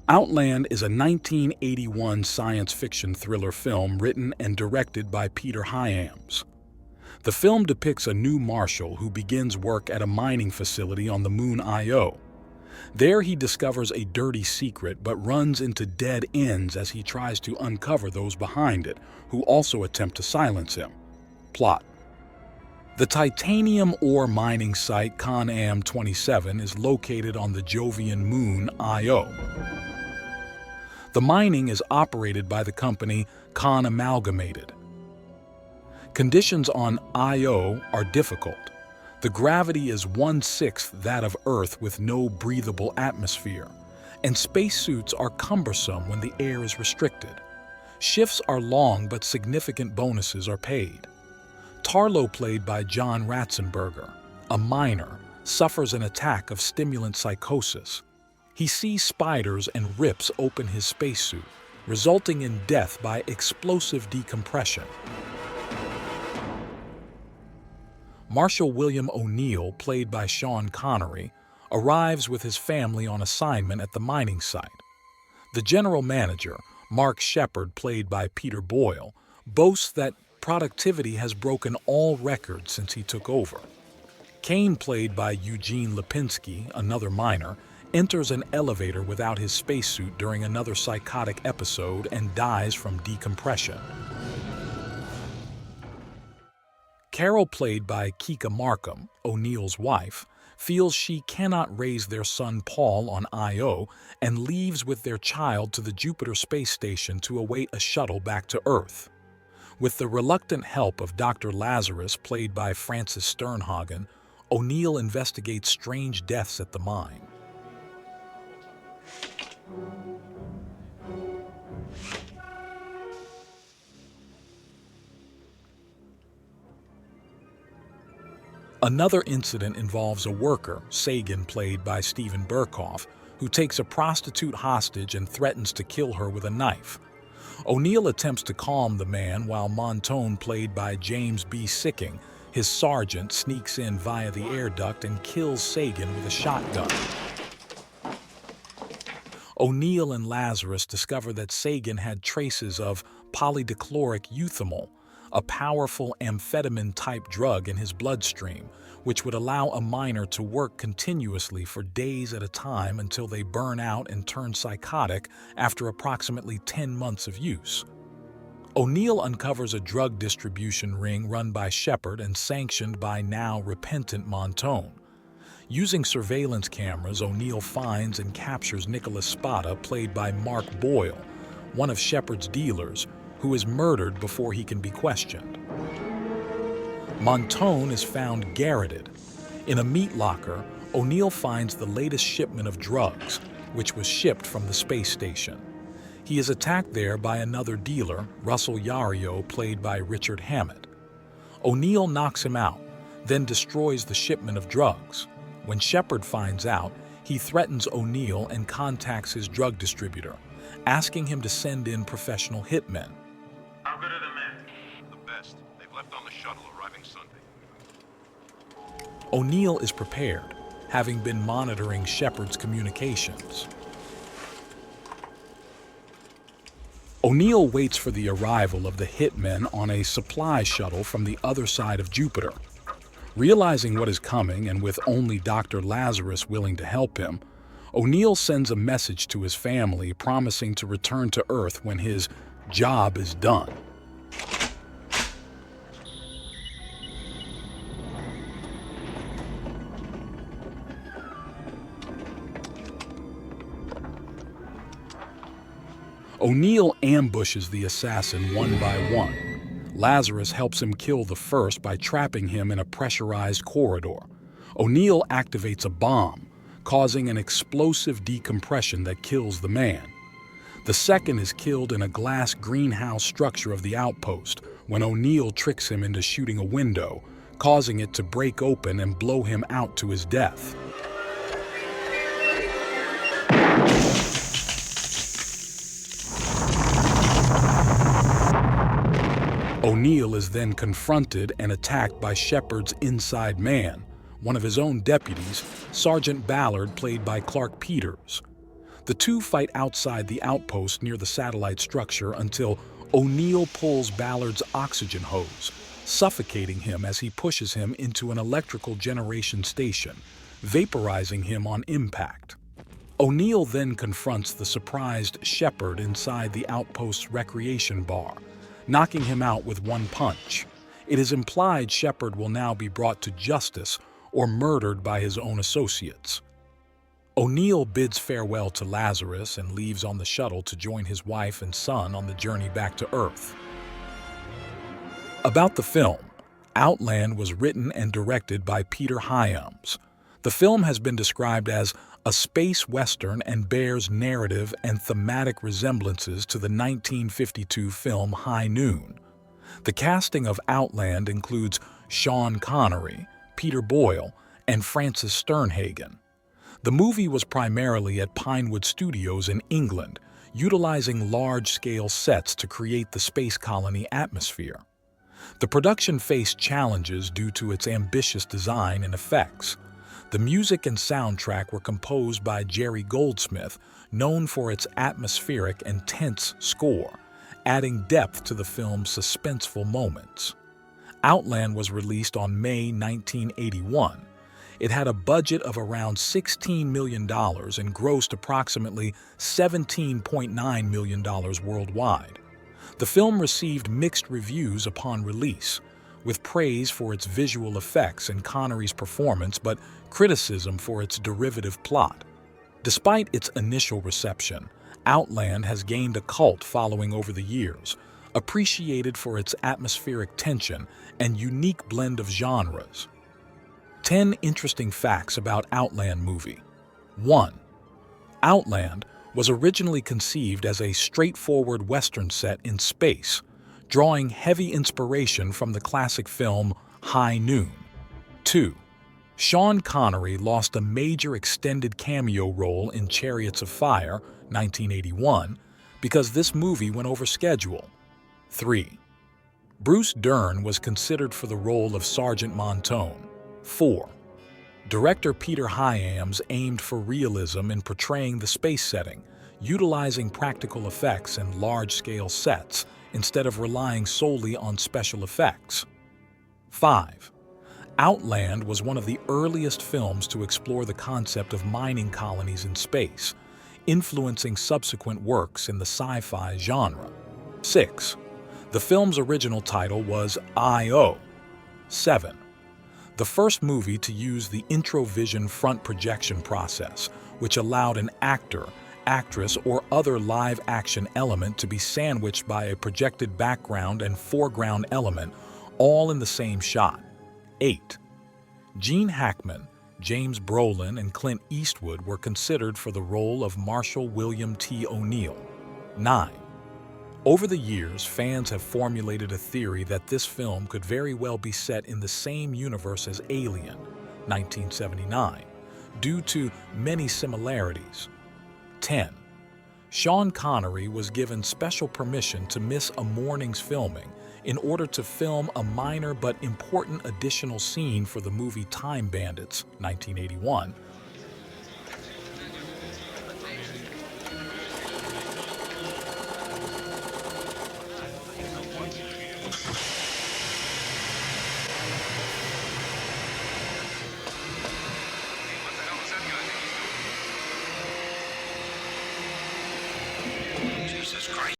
Outland is a 1981 science fiction thriller film written and directed by Peter Hyams. The film depicts a new marshal who begins work at a mining facility on the moon Io. There he discovers a dirty secret but runs into dead ends as he tries to uncover those behind it, who also attempt to silence him. Plot: the titanium ore mining site Connery 27 is located on the Jovian moon Io. The mining is operated by the company Con Amalgamated. Conditions on Io are difficult. The gravity is 1/6 that of Earth with no breathable atmosphere, and spacesuits are cumbersome when the air is restricted. Shifts are long, but significant bonuses are paid. Tarlo, played by John Ratzenberger, a miner, suffers an attack of stimulant psychosis. He sees spiders and rips open his spacesuit, resulting in death by explosive decompression. Marshal William O'Neill, played by Sean Connery, arrives with his family on assignment at the mining site. The general manager, Mark Shepard, played by Peter Boyle, boasts that productivity has broken all records since he took over. Kane, played by Eugene Lipinski, another miner, enters an elevator without his spacesuit during another psychotic episode and dies from decompression. Carol, played by Kika Markham, O'Neill's wife, feels she cannot raise their son Paul on Io and leaves with their child to the Jupiter space station to await a shuttle back to Earth. With the reluctant help of Dr. Lazarus, played by Francis Sternhagen, O'Neill investigates strange deaths at the mine. Another incident involves a worker, Sagan, played by Steven Berkoff, who takes a prostitute hostage and threatens to kill her with a knife. O'Neill attempts to calm the man while Montone, played by James B. Sicking, his sergeant, sneaks in via the air duct and kills Sagan with a shotgun. O'Neill and Lazarus discover that Sagan had traces of polydichloric euthymol, a powerful amphetamine-type drug in his bloodstream, which would allow a miner to work continuously for days at a time until they burn out and turn psychotic after approximately 10 months of use. O'Neill uncovers a drug distribution ring run by Shepard and sanctioned by now repentant Montone. Using surveillance cameras, O'Neill finds and captures Nicholas Spada, played by Mark Boyle, one of Shepard's dealers, who is murdered before he can be questioned. Montone is found garroted. In a meat locker, O'Neill finds the latest shipment of drugs, which was shipped from the space station. He is attacked there by another dealer, Russell Yario, played by Richard Hammett. O'Neill knocks him out, then destroys the shipment of drugs. When Shepard finds out, he threatens O'Neill and contacts his drug distributor, asking him to send in professional hitmen. How good are the men? The best. They've left on the shuttle arriving Sunday. O'Neill is prepared, having been monitoring Shepard's communications. O'Neill waits for the arrival of the hitmen on a supply shuttle from the other side of Jupiter. Realizing what is coming, and with only Dr. Lazarus willing to help him, O'Neill sends a message to his family promising to return to Earth when his job is done. O'Neill ambushes the assassin one by one. Lazarus helps him kill the first by trapping him in a pressurized corridor. O'Neill activates a bomb, causing an explosive decompression that kills the man. The second is killed in a glass greenhouse structure of the outpost when O'Neill tricks him into shooting a window, causing it to break open and blow him out to his death. O'Neill is then confronted and attacked by Shepard's inside man, one of his own deputies, Sergeant Ballard, played by Clark Peters. The two fight outside the outpost near the satellite structure until O'Neill pulls Ballard's oxygen hose, suffocating him as he pushes him into an electrical generation station, vaporizing him on impact. O'Neill then confronts the surprised Shepard inside the outpost's recreation bar, knocking him out with one punch. It is implied Shepard will now be brought to justice or murdered by his own associates. O'Neill bids farewell to Lazarus and leaves on the shuttle to join his wife and son on the journey back to Earth. About the film, Outland was written and directed by Peter Hyams. The film has been described as a space western and bears narrative and thematic resemblances to the 1952 film High Noon. The casting of Outland includes Sean Connery, Peter Boyle, and Francis Sternhagen. The movie was primarily at Pinewood Studios in England, utilizing large-scale sets to create the space colony atmosphere. The production faced challenges due to its ambitious design and effects. The music and soundtrack were composed by Jerry Goldsmith, known for its atmospheric and tense score, adding depth to the film's suspenseful moments. Outland was released on May 1981. It had a budget of around $16 million and grossed approximately $17.9 million worldwide. The film received mixed reviews upon release, with praise for its visual effects and Connery's performance, but criticism for its derivative plot. Despite its initial reception, Outland has gained a cult following over the years, appreciated for its atmospheric tension and unique blend of genres. 10 interesting facts about Outland movie. 1. Outland was originally conceived as a straightforward Western set in space, drawing heavy inspiration from the classic film High Noon. 2. Sean Connery lost a major extended cameo role in Chariots of Fire, 1981, because this movie went over schedule. 3. Bruce Dern was considered for the role of Sergeant Montone. 4. Director Peter Hyams aimed for realism in portraying the space setting, utilizing practical effects and large-scale sets instead of relying solely on special effects. 5. Outland was one of the earliest films to explore the concept of mining colonies in space, influencing subsequent works in the sci-fi genre. 6. The film's original title was I.O. 7. The first movie to use the Introvision front projection process, which allowed an actor, actress, or other live-action element to be sandwiched by a projected background and foreground element, all in the same shot. 8. Gene Hackman, James Brolin, and Clint Eastwood were considered for the role of Marshal William T. O'Neill. 9. Over the years, fans have formulated a theory that this film could very well be set in the same universe as Alien, 1979, due to many similarities. 10. Sean Connery was given special permission to miss a morning's filming in order to film a minor but important additional scene for the movie Time Bandits, 1981,